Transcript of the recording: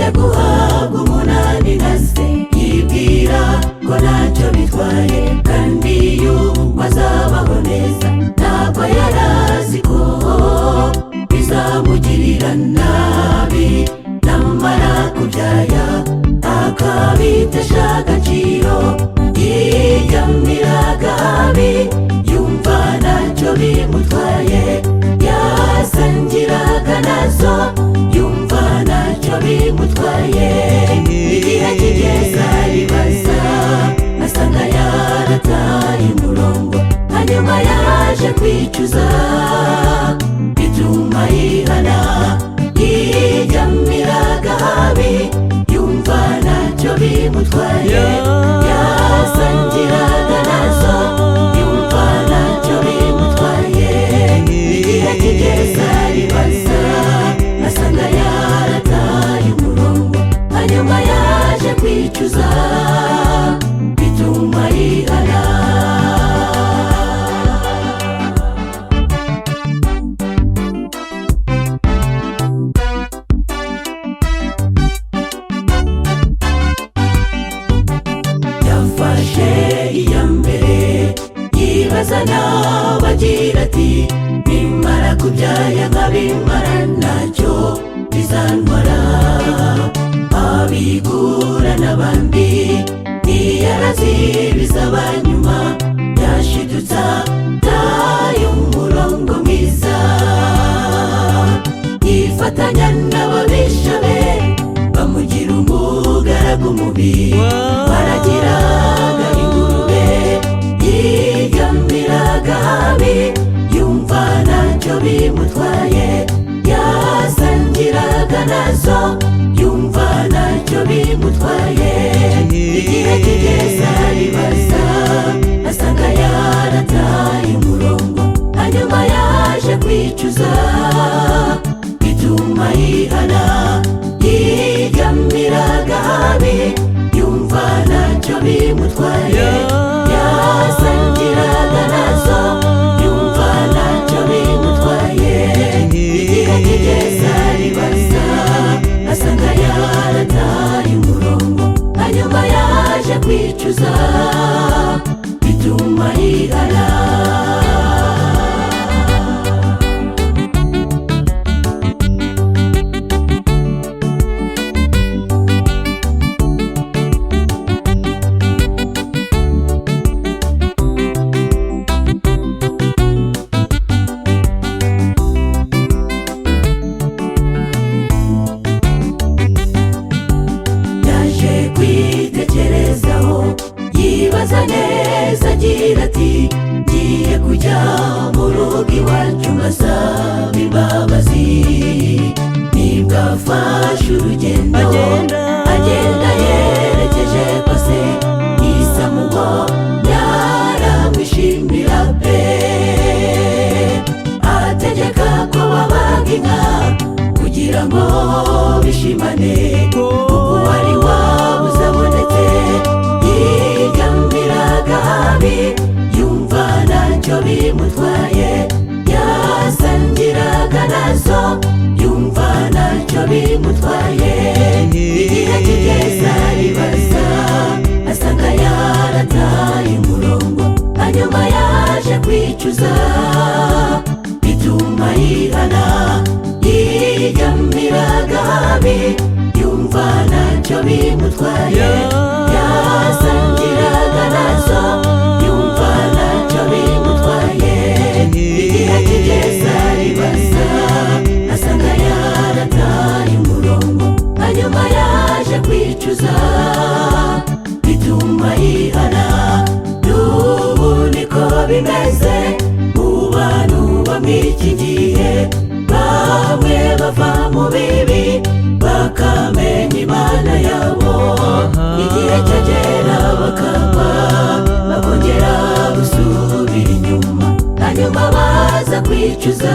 yaje guhabwa umunani na se, yibwira ko ntacyo bitwaye kandi yumva azabaho neza. Ntabwo yarazi ko bizamugirira nabi namara kubyaya akabitesha agaciro. Yiyamiraga habi yumva ntacyo bimutwaye, yasangiraga nazo yumva ntacyo bimutwaye. Igihe kigeze aribaza asanga yarataye umurongo, hanyuma yaje kwicuza bituma yihana. Yiyamiraga habi yumva ntacyo bimutwaye, yasangiraga nazo yumva ntacyo bimutwaye. Igihe kigeze aribaza asanga yarataye umurongo, hanyuma yaje kwicuza bituma yihana. Yafashe iya mbere yibaza nawe agira ati nimara kubyaya nkabimara ntacyo bizantwara. Abigura n'abandi ntiyarazi bizaba nyuma, yashidutsa taye umurongo mwiza. Yifatanya n'ababisha be bamugira umugaragu mubi, baragiraga ingurube. Yiyamiraga habi yumva ntacyo bimutwaye, yasangiraga nazo yumva ntacyo bimutwaye. Igihe kigeze aribaza asanga yarataye umurongo, hanyuma yaje kwicuza bituma yihana. Yiyamiraga habi yumva ntacyo bimutwaye, yasangiraga nazo yumva ntacyo bimutwaye. Igihe kigeze aribaza asanga yarataye umurongo, hanyuma yaje kwicuza bituma yihana. Yibaza neza agira ati ngiye kujya mu rugo iwacu mbasaba imbabazi. Nibwo afashe urugendo agenda yerekeje kwa se, Isamugo yaramwishimira pe. Ategeka ko babaga inka kugira ngo bishimane, kuko wari wabuze abonetse. Yiyamiraga habi yumva ntacyo bimutwaye, yasangiraga nazo yumva ntacyo bimutwaye. Igihe kigeze aribaza asanga yarataye umurongo, hanyuma yaje kwicuza bituma yihana. Yiyamiraga habi yumva ntacyo bimutwaye, yasangiraga nazo yumva ntacyo bimutwaye. Igihe kigeze aribaza asanga yarataye umurongo, hanyuma yaje kwicuza bituma yihana. N'ubu niko bimeze mu bantu bo mw'iki gihe, bamwe bava mu bibi bakamenya Imana yabo. Igihe cyagera bakaba bakongera gusubira inyuma, hanyuma baza kwicuza